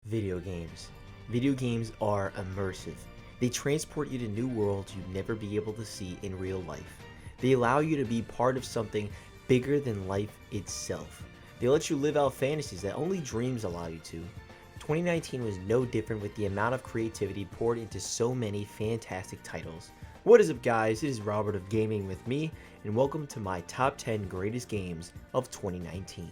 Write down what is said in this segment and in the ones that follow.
Video games. Video games are immersive. They transport you to new worlds you'd never be able to see in real life. They allow you to be part of something bigger than life itself. They let you live out fantasies that only dreams allow you to. 2019 was no different with the amount of creativity poured into so many fantastic titles. What is up guys, it is Robert of Gaming with Me, and welcome to my top 10 greatest games of 2019.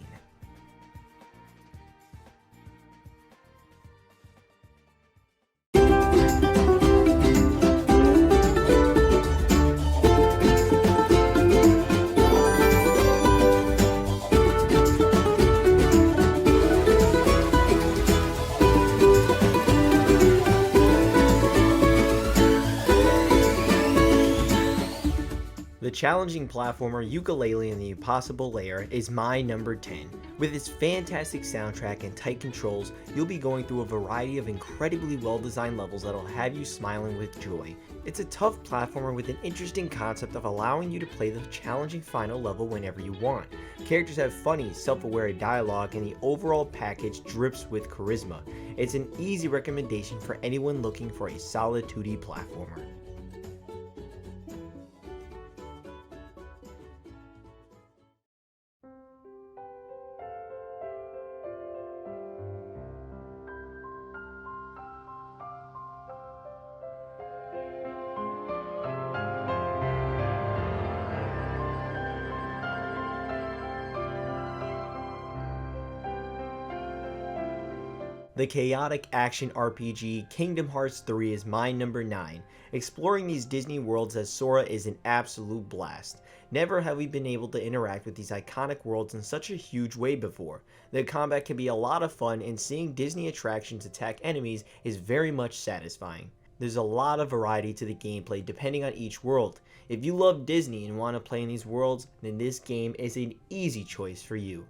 The challenging platformer Yooka-Laylee in the Impossible Lair is my number 10. With its fantastic soundtrack and tight controls, you'll be going through a variety of incredibly well-designed levels that'll have you smiling with joy. It's a tough platformer with an interesting concept of allowing you to play the challenging final level whenever you want. Characters have funny, self-aware dialogue, and the overall package drips with charisma. It's an easy recommendation for anyone looking for a solid 2D platformer. The chaotic action RPG Kingdom Hearts 3 is my number 9. Exploring these Disney worlds as Sora is an absolute blast. Never have we been able to interact with these iconic worlds in such a huge way before. The combat can be a lot of fun, and seeing Disney attractions attack enemies is very much satisfying. There's a lot of variety to the gameplay depending on each world. If you love Disney and want to play in these worlds, then this game is an easy choice for you.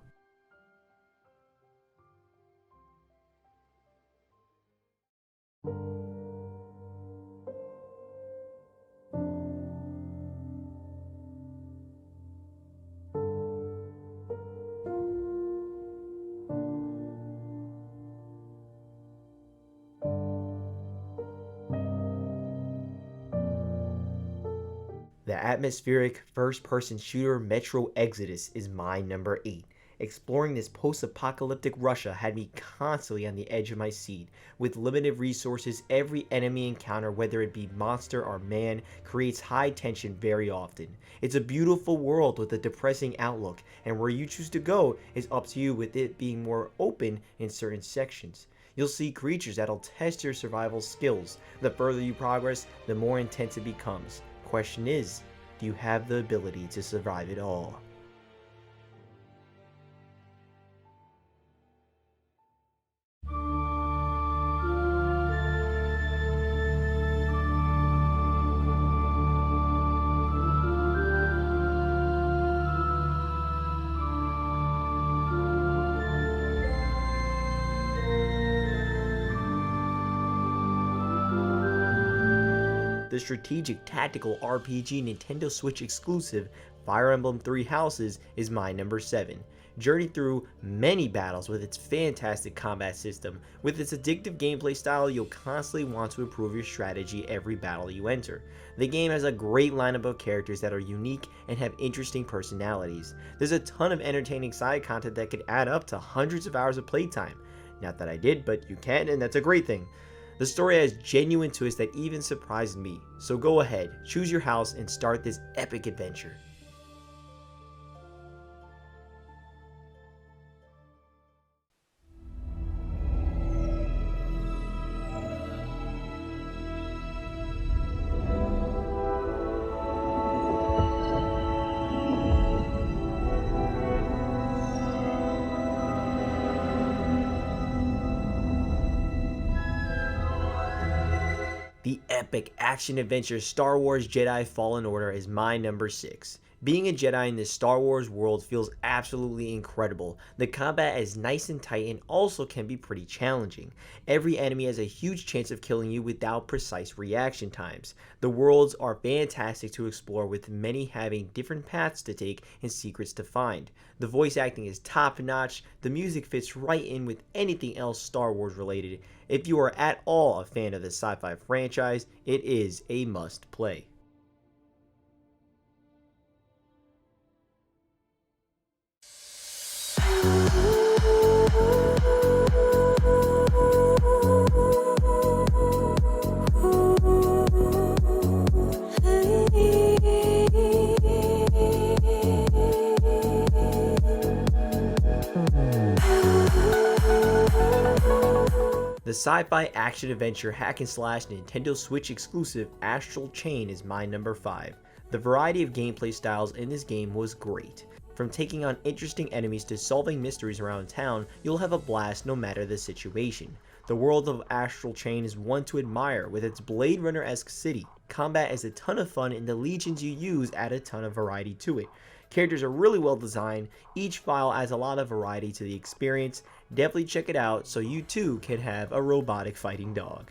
The atmospheric first-person shooter Metro Exodus is my number 8. Exploring this post-apocalyptic Russia had me constantly on the edge of my seat. With limited resources, every enemy encounter, whether it be monster or man, creates high tension very often. It's a beautiful world with a depressing outlook, and where you choose to go is up to you, with it being more open in certain sections. You'll see creatures that'll test your survival skills. The further you progress, the more intense it becomes. Question is, do you have the ability to survive it all? The strategic tactical RPG Nintendo Switch exclusive Fire Emblem III Houses is my number 7. Journey through many battles with its fantastic combat system. With its addictive gameplay style, you'll constantly want to improve your strategy every battle you enter. The game has a great lineup of characters that are unique and have interesting personalities. There's a ton of entertaining side content that could add up to hundreds of hours of playtime. Not that I did, but you can, and that's a great thing. The story has genuine twists that even surprised me, so go ahead, choose your house, and start this epic adventure. The epic action-adventure Star Wars Jedi Fallen Order is my number 6. Being a Jedi in this Star Wars world feels absolutely incredible. The combat is nice and tight and also can be pretty challenging. Every enemy has a huge chance of killing you without precise reaction times. The worlds are fantastic to explore, with many having different paths to take and secrets to find. The voice acting is top notch, the music fits right in with anything else Star Wars related. If you are at all a fan of the sci-fi franchise, it is a must play. The sci-fi action-adventure hack-and-slash Nintendo Switch exclusive Astral Chain is my number 5. The variety of gameplay styles in this game was great. From taking on interesting enemies to solving mysteries around town, you'll have a blast no matter the situation. The world of Astral Chain is one to admire, with its Blade Runner-esque city. Combat is a ton of fun and the legions you use add a ton of variety to it. Characters are really well designed, each file adds a lot of variety to the experience. Definitely check it out so you too can have a robotic fighting dog.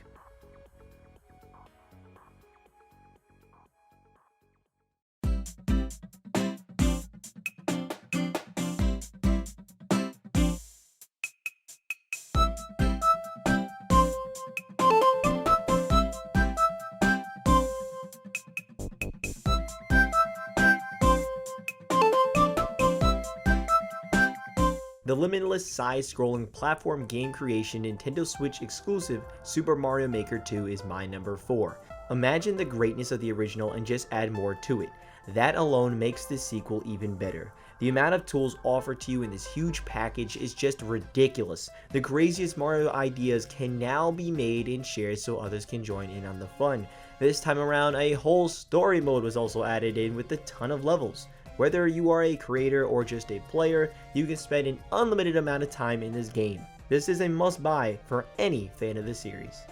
The limitless side-scrolling platform game creation Nintendo Switch exclusive Super Mario Maker 2 is my number 4. Imagine the greatness of the original and just add more to it. That alone makes this sequel even better. The amount of tools offered to you in this huge package is just ridiculous. The craziest Mario ideas can now be made and shared so others can join in on the fun. This time around, a whole story mode was also added in with a ton of levels. Whether you are a creator or just a player, you can spend an unlimited amount of time in this game. This is a must-buy for any fan of the series.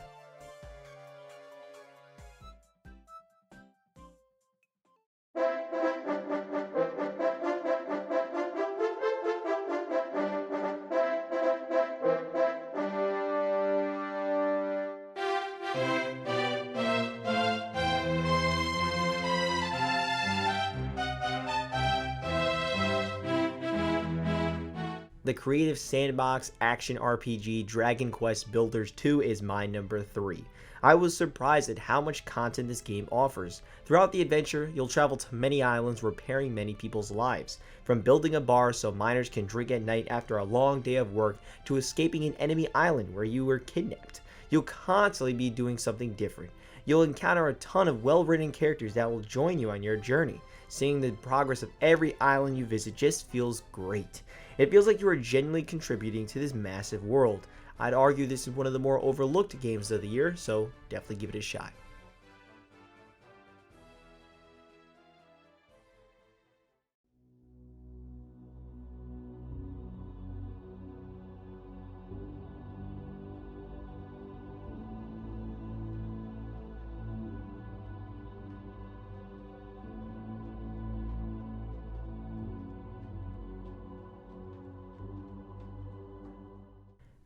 The creative sandbox action RPG Dragon Quest Builders 2 is my number 3. I was surprised at how much content this game offers. Throughout the adventure, you'll travel to many islands repairing many people's lives. From building a bar so miners can drink at night after a long day of work, to escaping an enemy island where you were kidnapped. You'll constantly be doing something different. You'll encounter a ton of well-written characters that will join you on your journey. Seeing the progress of every island you visit just feels great. It feels like you are genuinely contributing to this massive world. I'd argue this is one of the more overlooked games of the year, so definitely give it a shot.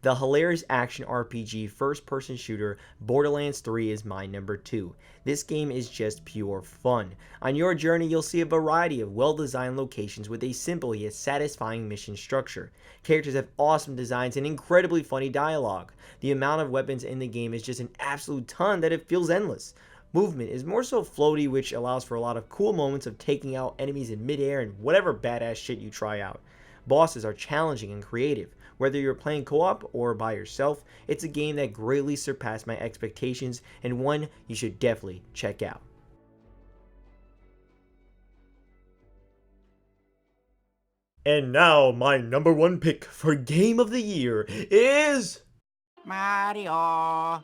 The hilarious action RPG first-person shooter Borderlands 3 is my number 2. This game is just pure fun. On your journey, you'll see a variety of well-designed locations with a simple yet satisfying mission structure. Characters have awesome designs and incredibly funny dialogue. The amount of weapons in the game is just an absolute ton that it feels endless. Movement is more so floaty, which allows for a lot of cool moments of taking out enemies in midair and whatever badass shit you try out. Bosses are challenging and creative. Whether you're playing co-op or by yourself, it's a game that greatly surpassed my expectations and one you should definitely check out. And now my number 1 pick for Game of the Year is Mario.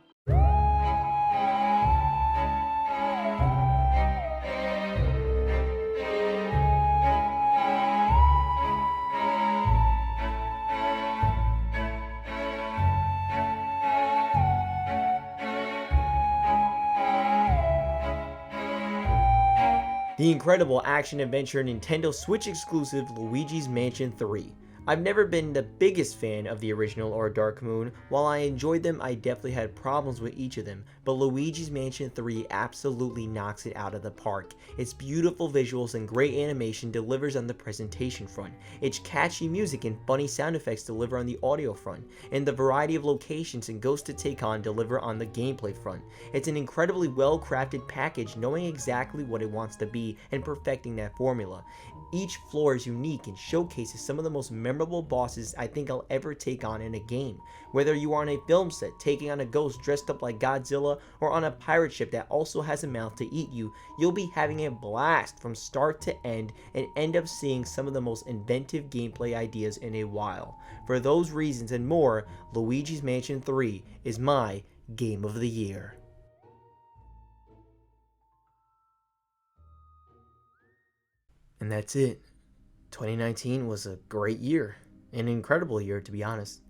The incredible action-adventure Nintendo Switch exclusive Luigi's Mansion 3. I've never been the biggest fan of the original or Dark Moon. While I enjoyed them, I definitely had problems with each of them, but Luigi's Mansion 3 absolutely knocks it out of the park. Its beautiful visuals and great animation delivers on the presentation front. Its catchy music and funny sound effects deliver on the audio front, and the variety of locations and ghosts to take on deliver on the gameplay front. It's an incredibly well-crafted package, knowing exactly what it wants to be and perfecting that formula. Each floor is unique and showcases some of the most memorable bosses I think I'll ever take on in a game. Whether you are on a film set taking on a ghost dressed up like Godzilla, or on a pirate ship that also has a mouth to eat you, you'll be having a blast from start to end and end up seeing some of the most inventive gameplay ideas in a while. For those reasons and more, Luigi's Mansion 3 is my Game of the Year. And that's it. 2019 was a great year, an incredible year to be honest.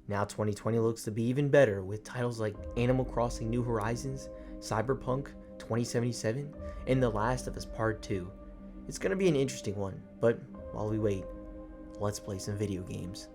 Now 2020 looks to be even better with titles like Animal Crossing New Horizons, Cyberpunk 2077, and The Last of Us Part 2. It's gonna be an interesting one, but while we wait, let's play some video games.